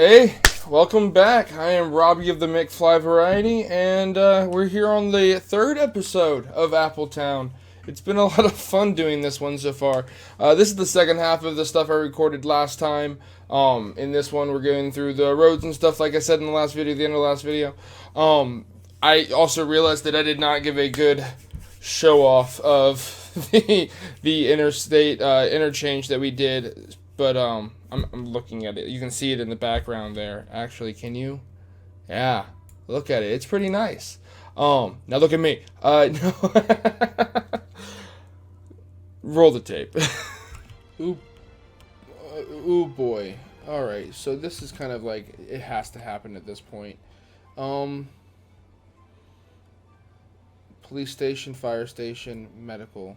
Hey, welcome back. I am Robbie of the McFly variety, and we're here on the third episode of Appletown. It's been a lot of fun doing this one so far. This is the second half of the stuff I recorded last time. In this one, we're going through the roads and stuff, like I said in the last video, the end of the last video. I also realized that I did not give a good show off of the interstate interchange that we did. But I'm looking at it. You can see it in the background there. Actually, can you? Yeah, look at it. It's pretty nice. Now look at me. No. Roll the tape. Ooh, ooh boy. All right. So this is kind of like it has to happen at this point. Police station, fire station, medical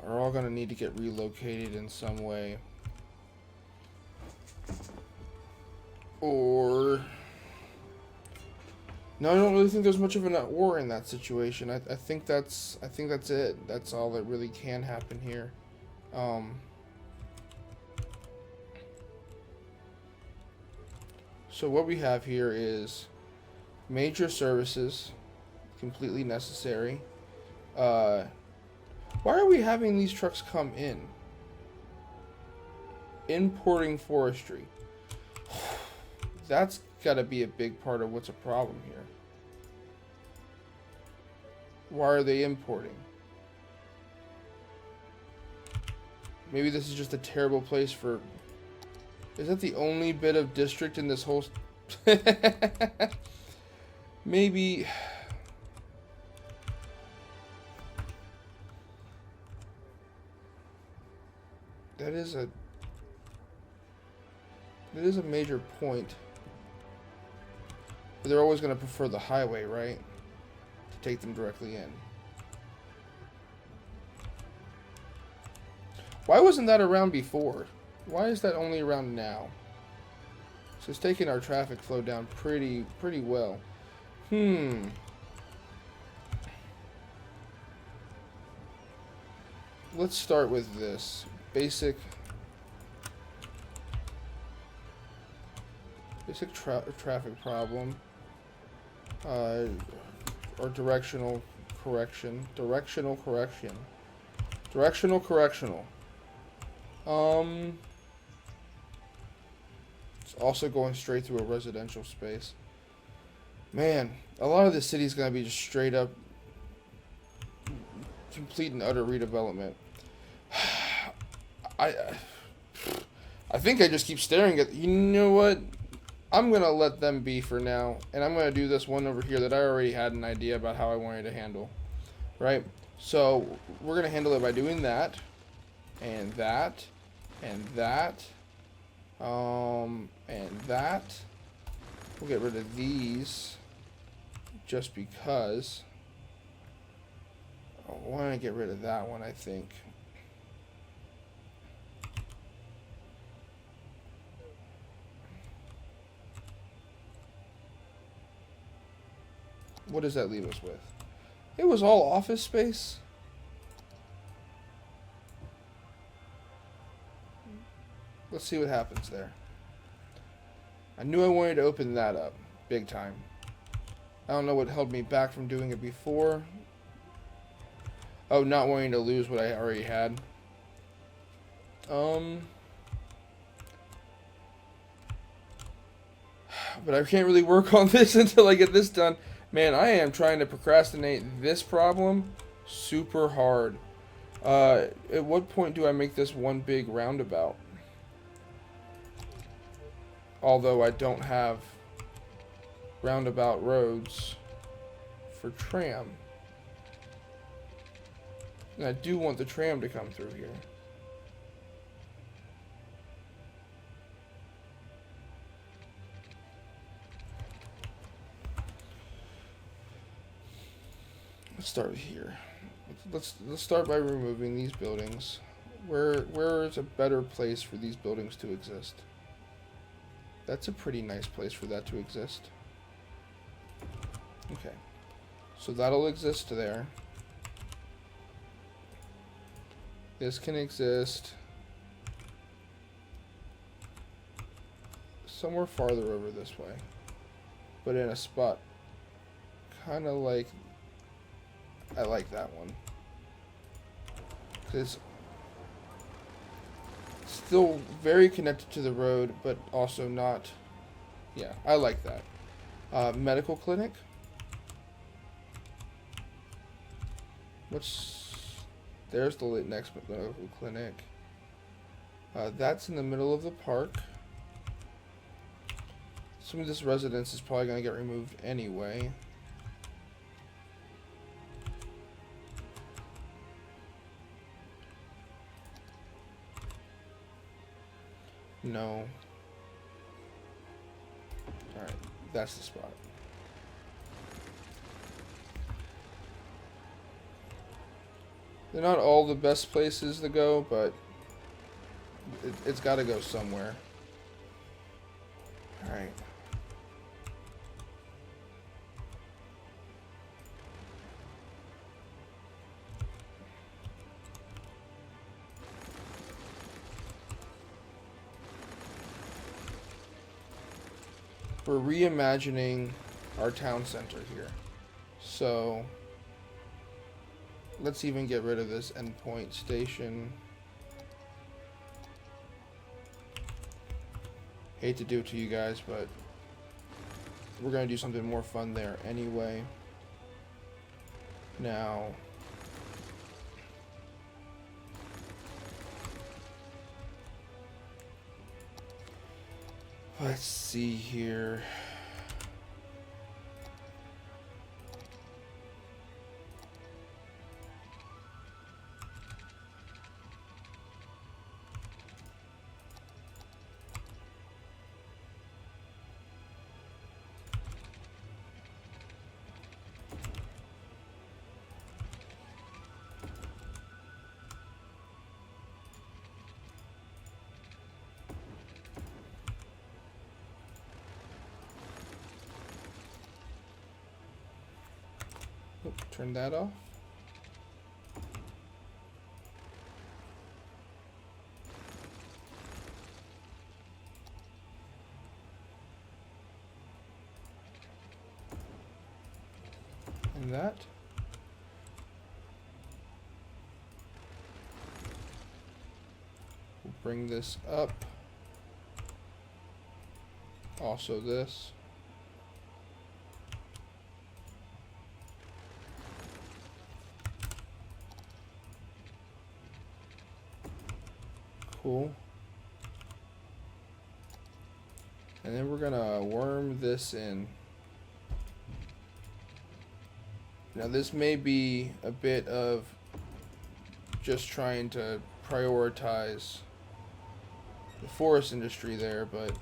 are all going to need to get relocated in some way. Or... No, I don't really think there's much of an or in that situation. I think that's it. That's all that really can happen here. So what we have here is major services, completely necessary. Why are we having these trucks come in? Importing forestry. That's got to be a big part of what's a problem here. Why are they importing? Maybe this is just a terrible place for... Is that the only bit of district in this whole... Maybe... That is a major point. But they're always going to prefer the highway, right? To take them directly in. Why wasn't that around before? Why is that only around now? So it's taking our traffic flow down pretty well. Let's start with this. Basic traffic problem, or directional correctional. It's also going straight through a residential space. Man, a lot of the city is going to be just straight up complete and utter redevelopment. I think I just keep staring at... You know what? I'm going to let them be for now. And I'm going to do this one over here that I already had an idea about how I wanted to handle. Right? So, we're going to handle it by doing that. And that. And that. And that. We'll get rid of these. Just because. I want to get rid of that one, I think. What does that leave us with? It was all office space. Let's see what happens there. I knew I wanted to open that up. Big time. I don't know what held me back from doing it before. Oh, not wanting to lose what I already had. But I can't really work on this until I get this done. Man, I am trying to procrastinate this problem super hard. At what point do I make this one big roundabout? Although I don't have roundabout roads for tram. And I do want the tram to come through here. Let's start here. Let's start by removing these buildings. Where is a better place for these buildings to exist? That's a pretty nice place for that to exist. Okay. So that'll exist there. This can exist somewhere farther over this way, but in a spot kind of like, I like that one, because it's still very connected to the road, but also not, yeah, I like that. Medical clinic. There's the next medical clinic. That's in the middle of the park. Some of this residence is probably going to get removed anyway. No. Alright, that's the spot. They're not all the best places to go, but it's got to go somewhere. Alright. We're reimagining our town center here. So let's even get rid of this endpoint station. Hate to do it to you guys, but we're going to do something more fun there anyway. Now, let's see here. Turn that off. And that. We'll bring this up. Also this. Cool. And then we're gonna worm this in. Now this may be a bit of just trying to prioritize the forest industry there, but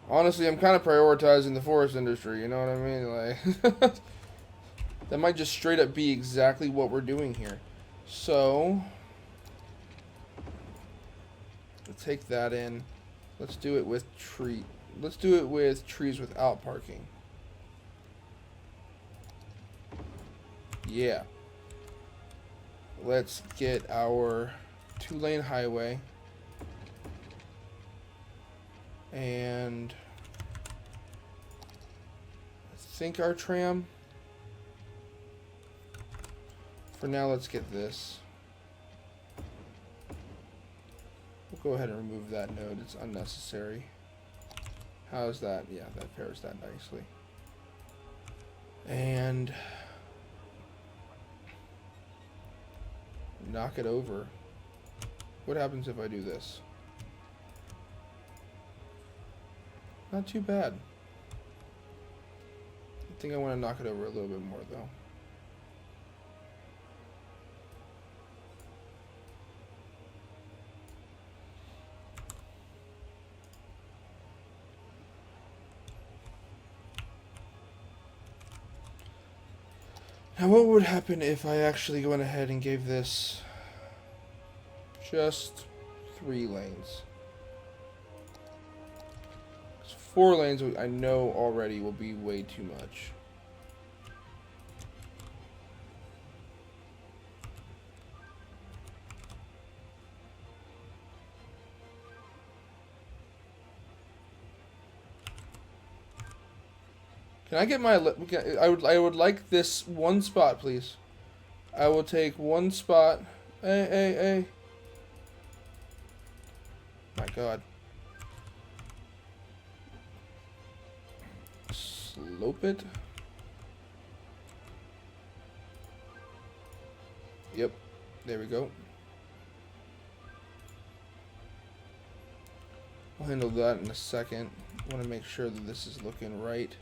honestly I'm kind of prioritizing the forest industry, you know what I mean? Like that might just straight up be exactly what we're doing here. So let's take that in. Let's do it with Let's do it with trees without parking. Yeah. Let's get our 2-lane highway. And I think our tram. For now, let's get this. We'll go ahead and remove that node. It's unnecessary. How's that? Yeah, that pairs that nicely. And knock it over. What happens if I do this? Not too bad. I think I want to knock it over a little bit more though. Now what would happen if I actually went ahead and gave this just 3 lanes? 'Cause 4 lanes I know already will be way too much. Can I get my... I would like this one spot, please. I will take one spot. Hey. My God. Slope it. Yep. There we go. I'll handle that in a second. I want to make sure that this is looking right.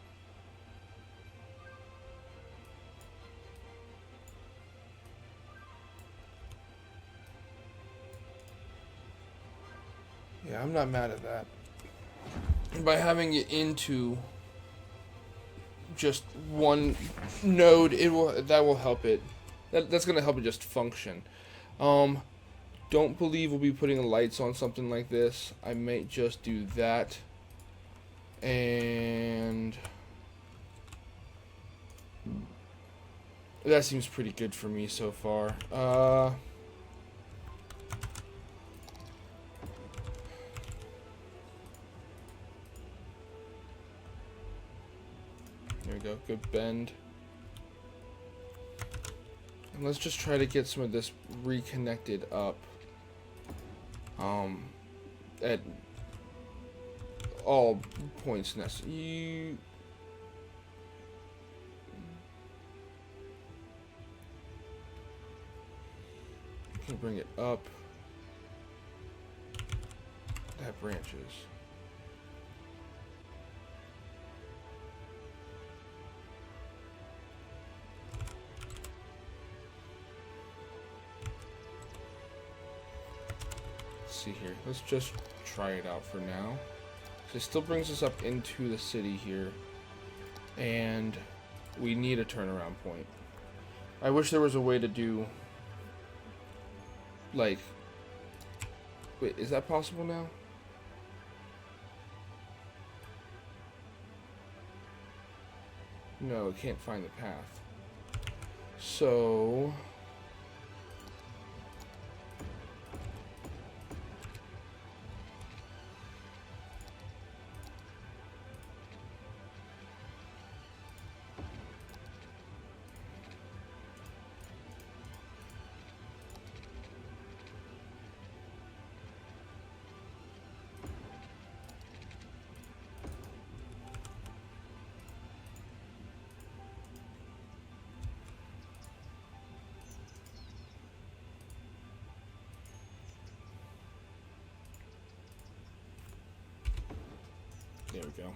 Yeah, I'm not mad at that. By having it into just one node, that will help it. That's gonna help it just function. Don't believe we'll be putting lights on something like this. I might just do that. And that seems pretty good for me so far. There we go, good bend. And let's just try to get some of this reconnected up. At all points necessary. You can bring it up. That branches. See here, let's just try it out for now. So it still brings us up into the city here, and we need a turnaround point. I wish there was a way to do, like, wait, is that possible now? No, it can't find the path. So there we go.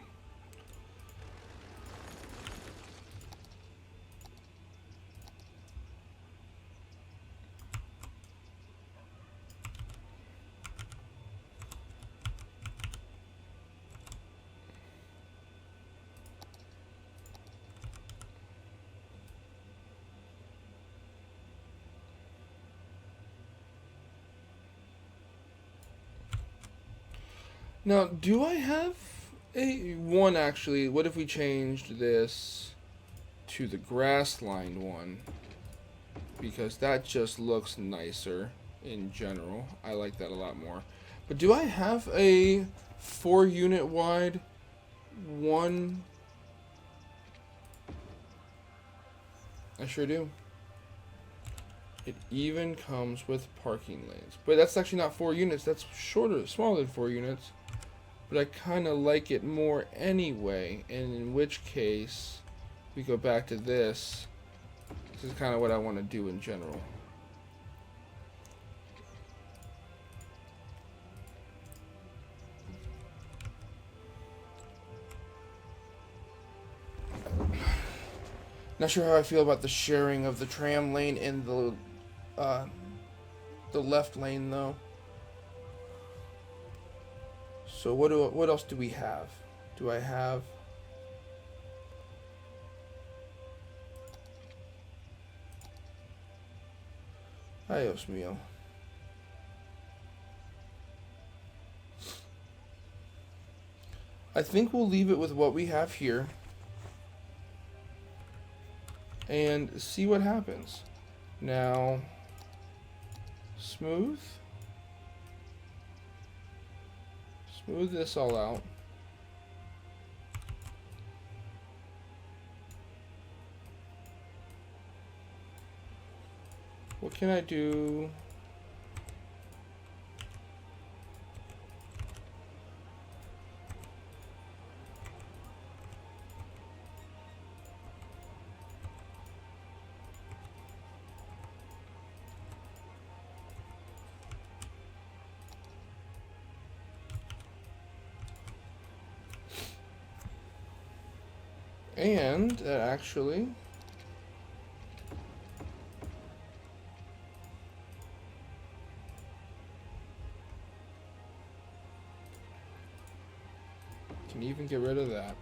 Now, do I have one actually? What if we changed this to the grass lined one? Because that just looks nicer in general. I like that a lot more. But do I have a 4-unit wide one? I sure do. It even comes with parking lanes. But that's actually not 4 units. That's smaller than 4 units. But I kind of like it more anyway, and in which case we go back to this. This is kind of what I want to do in general. Not sure how I feel about the sharing of the tram lane and the left lane though. So what else do we have? Do I have? Adios mio. I think we'll leave it with what we have here and see what happens. Now, smooth this all out. What can I do? And actually, can even get rid of that.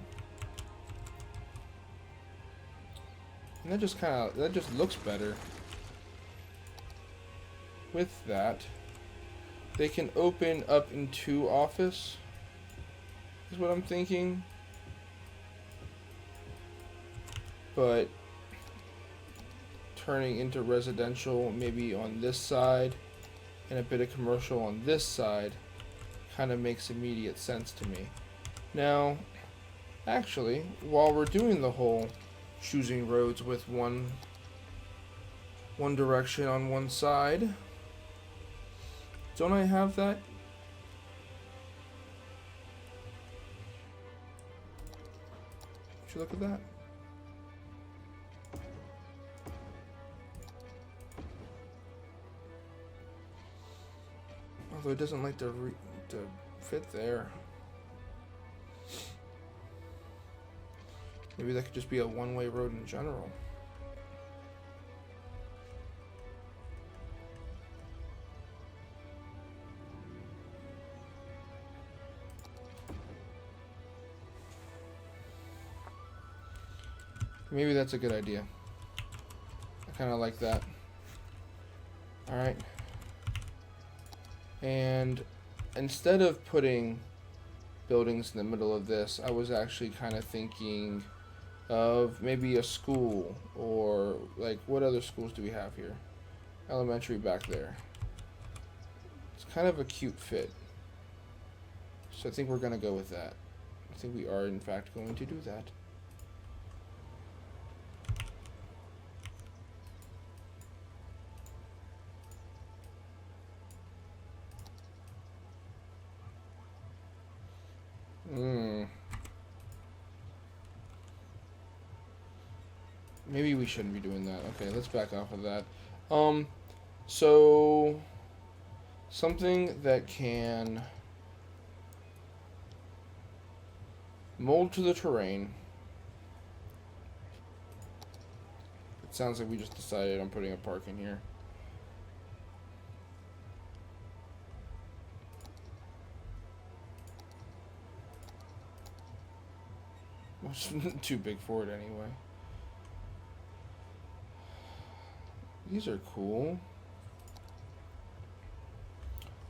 And that just looks better. With that, they can open up into office, is what I'm thinking. But turning into residential maybe on this side and a bit of commercial on this side kind of makes immediate sense to me. Now, actually, while we're doing the whole choosing roads with one direction on one side, don't I have that? Would you look at that? Although it doesn't like to fit there. Maybe that could just be a one-way road in general. Maybe that's a good idea. I kind of like that. Alright. And instead of putting buildings in the middle of this, I was actually kind of thinking of maybe a school, or like, what other schools do we have here? Elementary back there. It's kind of a cute fit. So I think we're going to go with that. I think we are in fact going to do that. Maybe we shouldn't be doing that. Okay, let's back off of that. So something that can mold to the terrain. It sounds like we just decided on putting a park in here. It's too big for it anyway. These are cool.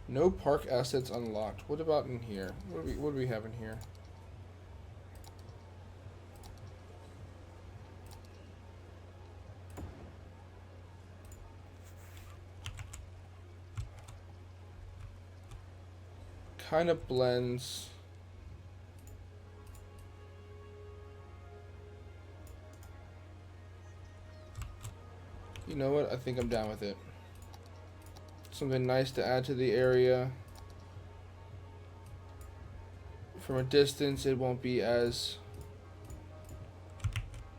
No park assets unlocked. What about in here? What do we have in here? Kind of blends. You know what? I think I'm down with it. Something nice to add to the area. From a distance, it won't be as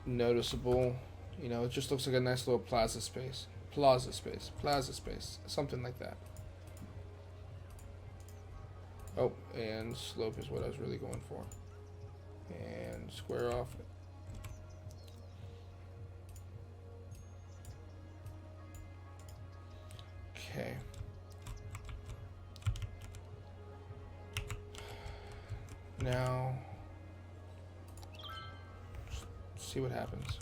noticeable. You know, it just looks like a nice little plaza space. Plaza space. Something like that. Oh, and slope is what I was really going for. And square off. Okay. Now, see what happens.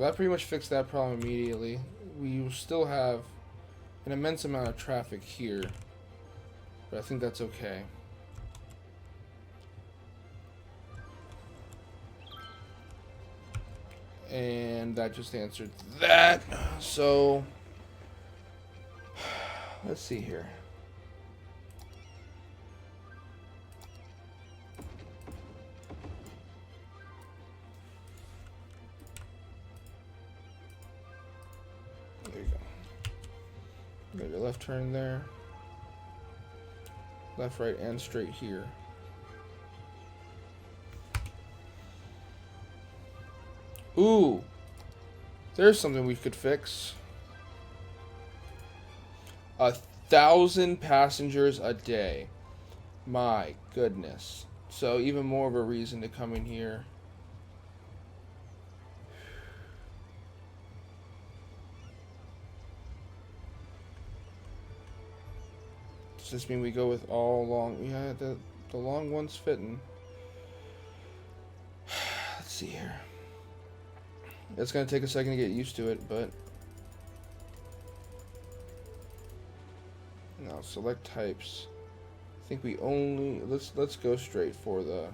that pretty much fixed that problem immediately. We will still have an immense amount of traffic here, but I think that's okay. And that just answered that. So let's see here. There you go. Got your left turn there. Left, right, and straight here. Ooh, there's something we could fix. 1,000 passengers a day. My goodness. So even more of a reason to come in here. Does this mean we go with all long? Yeah, the long one's fitting. Let's see here. It's going to take a second to get used to it, but now select types. I think we only let's go straight for the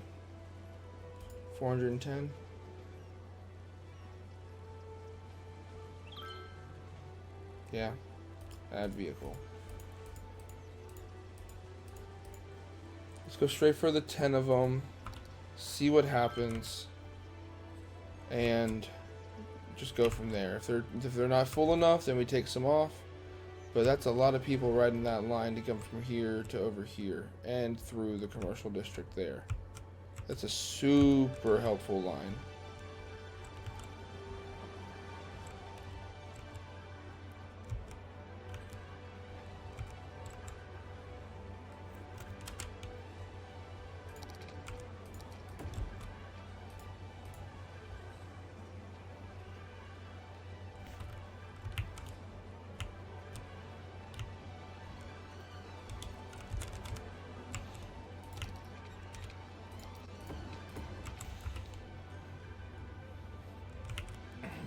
410. Yeah, add vehicle. Let's go straight for the 10 of them. See what happens, and just go from there. If they're not full enough, then we take some off. But that's a lot of people riding that line to come from here to over here and through the commercial district there. That's a super helpful line.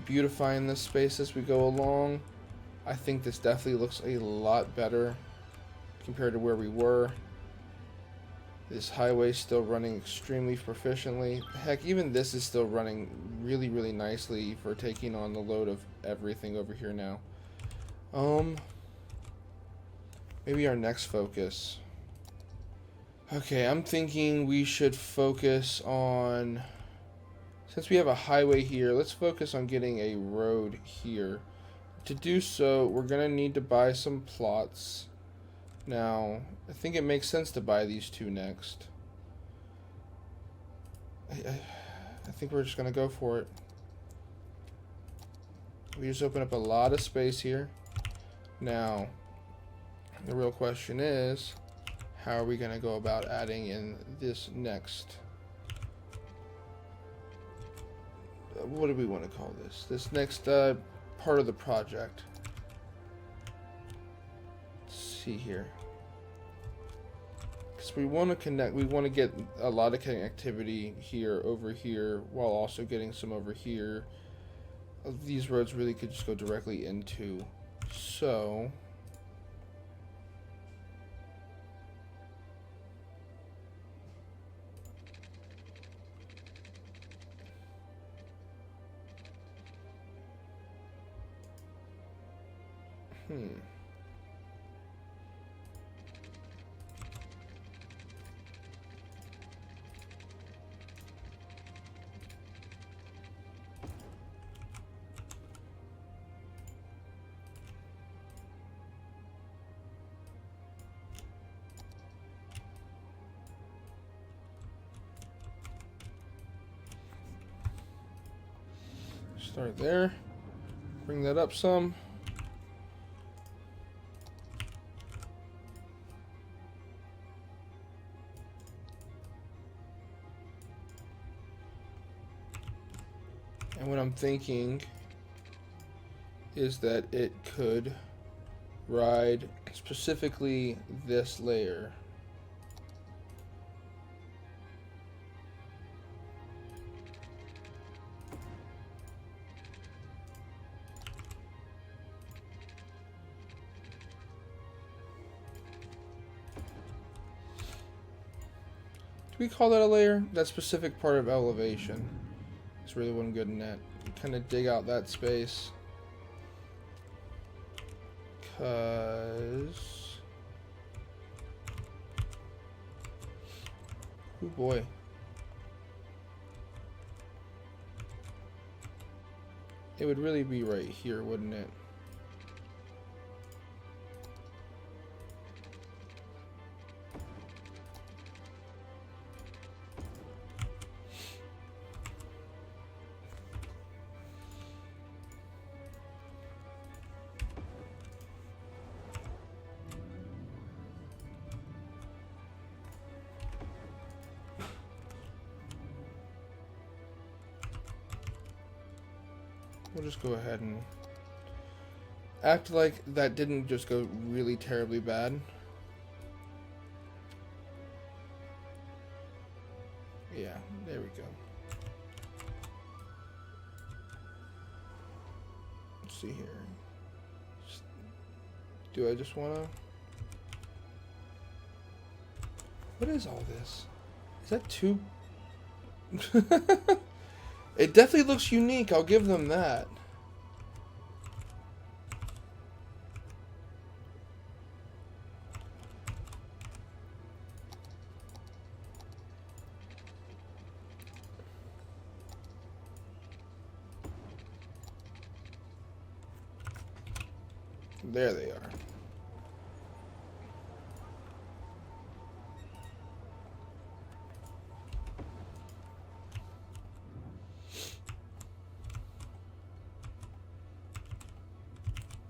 Beautifying this space as we go along. I think this definitely looks a lot better compared to where we were. This highway is still running extremely proficiently. Heck, even this is still running really, really nicely for taking on the load of everything over here now. Maybe our next focus. Okay, I'm thinking we should focus on, since we have a highway here, let's focus on getting a road here. To do so, we're going to need to buy some plots. Now, I think it makes sense to buy these two next. I think we're just going to go for it. We just open up a lot of space here. Now, the real question is, how are we going to go about adding in this next? What do we want to call this? This next part of the project. Let's see here. Because we want to connect, we want to get a lot of connectivity here, over here, while also getting some over here. These roads really could just go directly into. So start there, bring that up some. And what I'm thinking is that it could ride specifically this layer. we call that a layer? That specific part of elevation. That's really what I'm good in that. Kind of dig out that space. Cause... oh boy. It would really be right here, wouldn't it? We'll just go ahead and act like that didn't just go really terribly bad. Yeah, there we go. Let's see here. Do I just want to... what is all this? Is that too... It definitely looks unique, I'll give them that. There they are.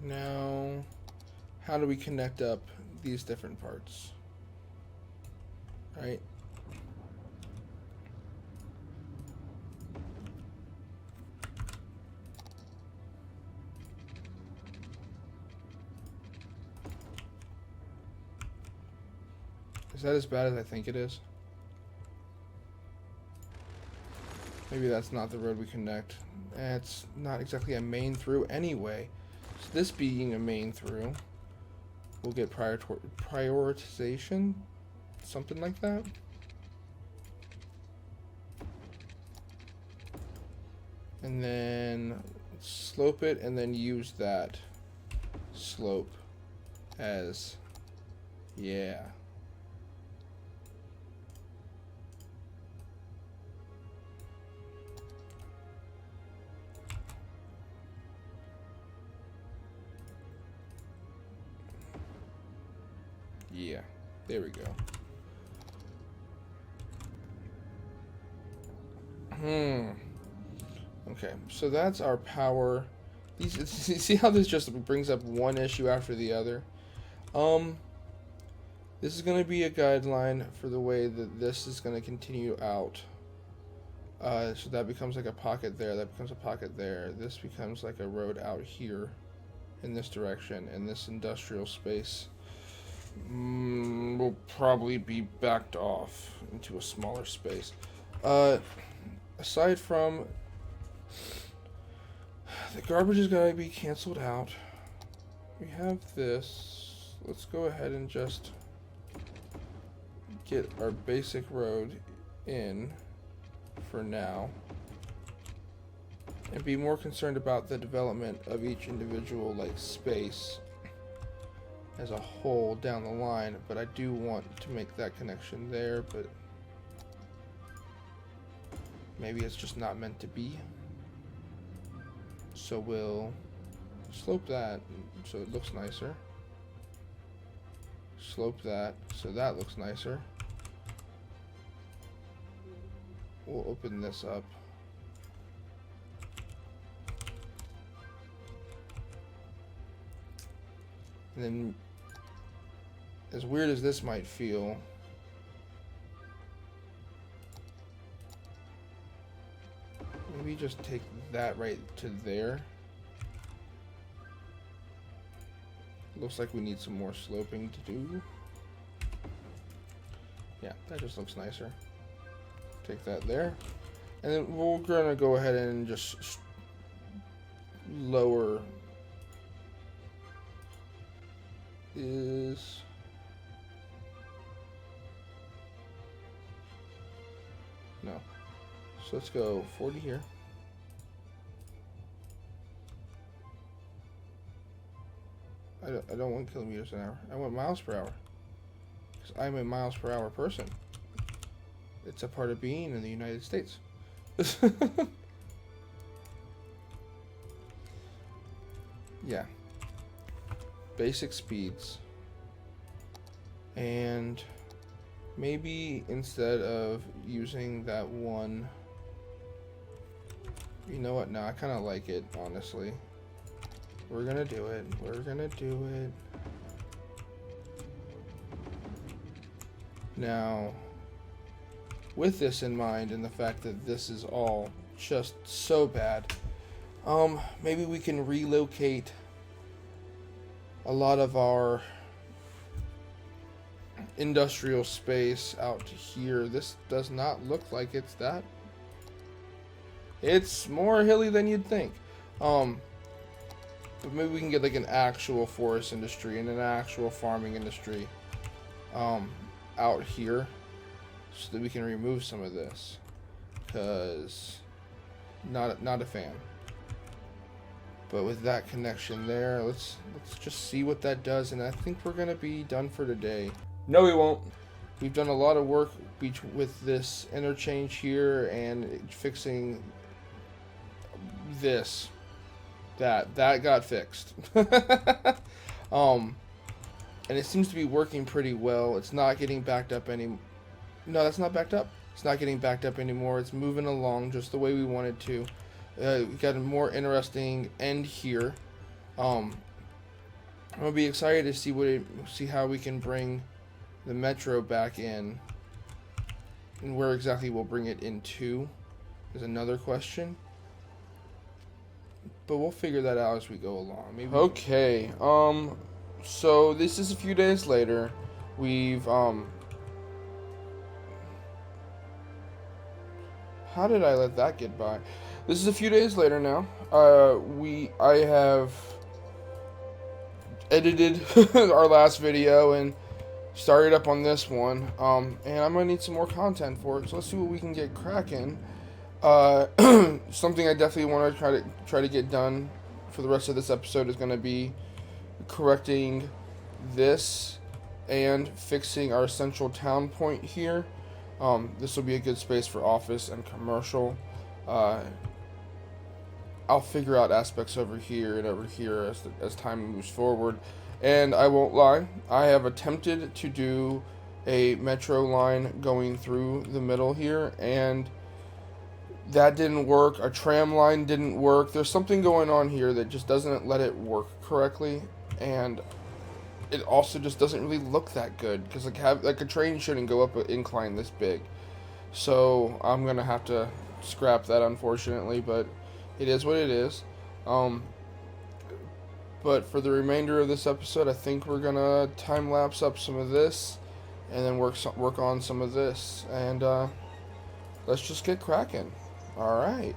Now, how do we connect up these different parts? Right? Is that as bad as I think it is? Maybe that's not the road we connect. It's not exactly a main through anyway. So this being a main through, we'll get prioritization, something like that. And then slope it and then use that slope as, yeah. Yeah, there we go. Okay, so that's our power. These, see how this just brings up one issue after the other? This is going to be a guideline for the way that this is going to continue out. So that becomes like a pocket there, that becomes a pocket there. This becomes like a road out here in this direction, and this industrial space will probably be backed off into a smaller space. Aside from the garbage has got to be canceled out. We have this. Let's go ahead and just get our basic road in for now and be more concerned about the development of each individual like space as a whole down the line, but I do want to make that connection there, but maybe it's just not meant to be. So we'll slope that so it looks nicer. Slope that so that looks nicer. We'll open this up. And then, as weird as this might feel, maybe just take that right to there. Looks like we need some more sloping to do. Yeah, that just looks nicer. Take that there. And then we're gonna go ahead and just lower is No. So let's go 40 here. I don't want kilometers an hour. I want miles per hour. Because I'm a miles per hour person. It's a part of being in the United States. Yeah. Basic speeds. And maybe instead of using that one, you know what? No, I kind of like it, honestly. We're gonna do it. We're gonna do it. Now, with this in mind and the fact that this is all just so bad, maybe we can relocate a lot of our industrial space out to here. This does not look like it's that. It's more hilly than you'd think. But maybe we can get like an actual forest industry and an actual farming industry out here so that we can remove some of this, because not a fan. But with that connection there, let's just see what that does, and I think we're gonna be done for today. No, we won't. We've done a lot of work with this interchange here and fixing this. That got fixed. And it seems to be working pretty well. It's not getting backed up any. No, that's not backed up. It's not getting backed up anymore. It's moving along just the way we wanted to. We got a more interesting end here. I'm gonna be excited to see how we can bring the metro back in, and where exactly we'll bring it into is another question. But we'll figure that out as we go along. Maybe. Okay. So this is a few days later. We've How did I let that get by? This is a few days later now. I have edited our last video and started up on this one. And I'm gonna need some more content for it. So let's see what we can get cracking. Something I definitely want to try to get done for the rest of this episode is going to be correcting this and fixing our central town point here. This will be a good space for office and commercial. I'll figure out aspects over here and over here as time moves forward. And I won't lie, I have attempted to do a metro line going through the middle here, and that didn't work. A tram line didn't work. There's something going on here that just doesn't let it work correctly, and it also just doesn't really look that good, because like a train shouldn't go up an incline this big. So I'm gonna have to scrap that, unfortunately, but it is what it is. But for the remainder of this episode, I think we're gonna time lapse up some of this, and then work on some of this, and let's just get cracking. All right.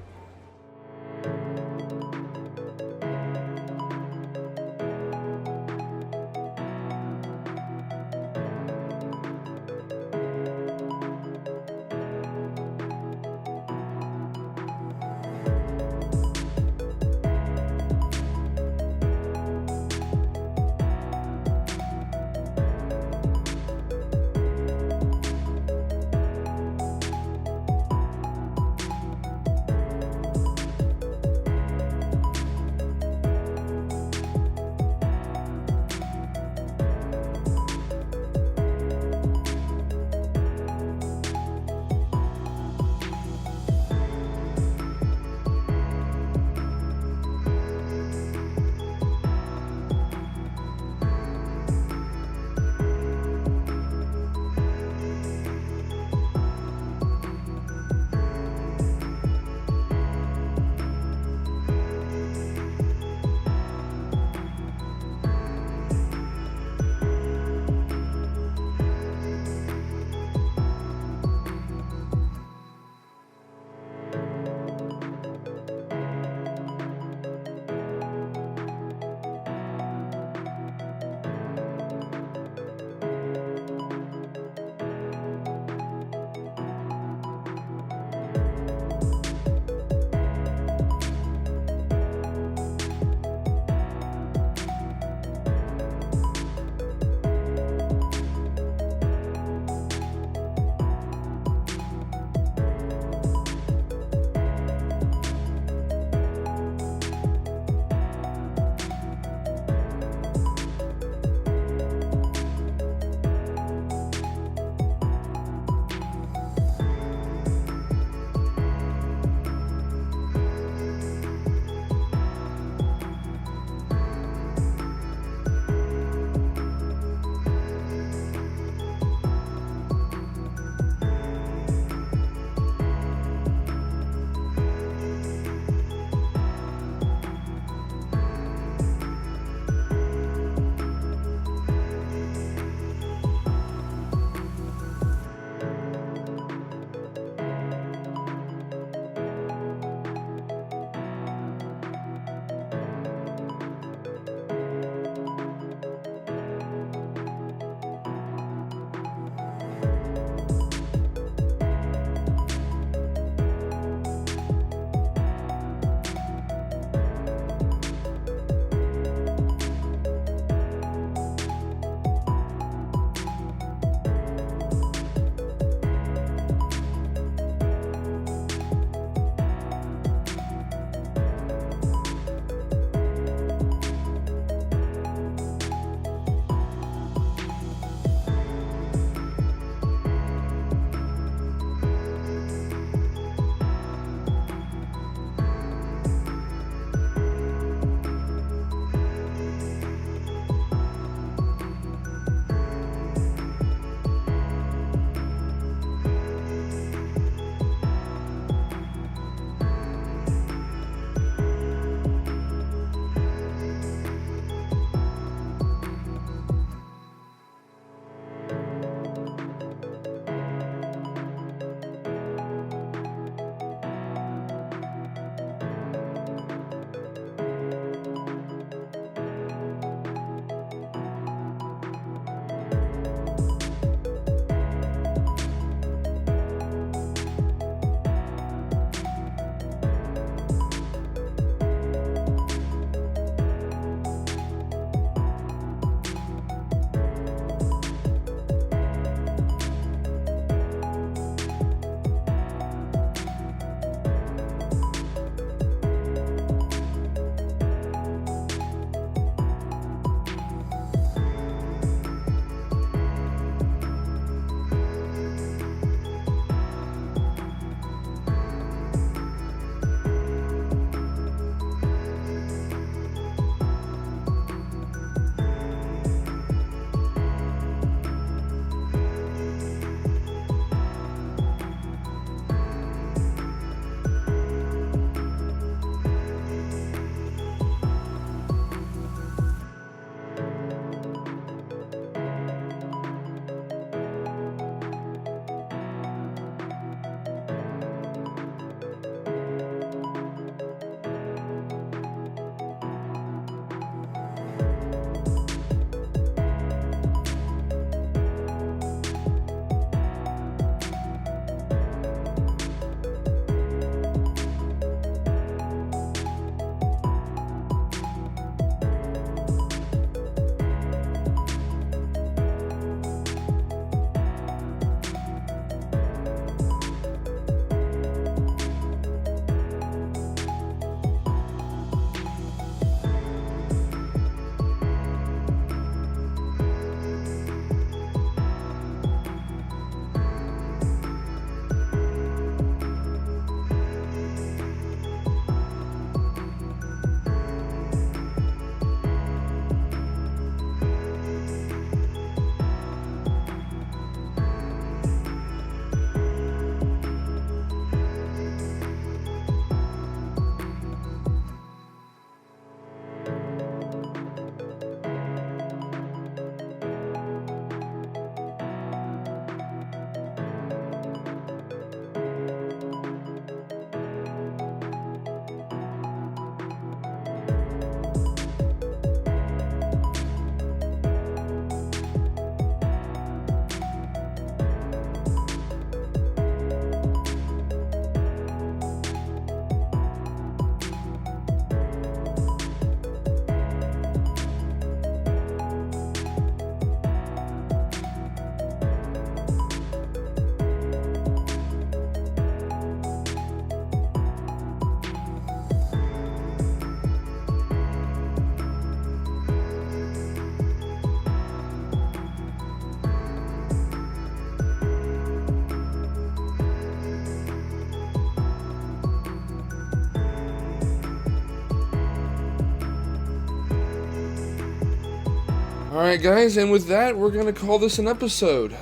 Alright guys, and with that, we're going to call this an episode.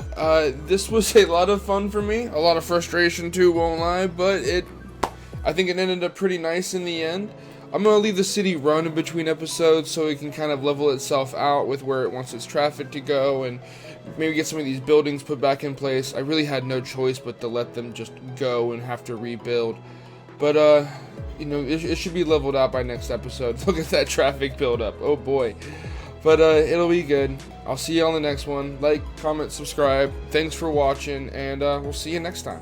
This was a lot of fun for me, a lot of frustration too, won't lie, but I think it ended up pretty nice in the end. I'm going to leave the city run in between episodes so it can kind of level itself out with where it wants its traffic to go, and maybe get some of these buildings put back in place. I really had no choice but to let them just go and have to rebuild. But, you know, it should be leveled out by next episode. Look at that traffic buildup. Oh boy. But it'll be good. I'll see you on the next one. Like, comment, subscribe. Thanks for watching, and we'll see you next time.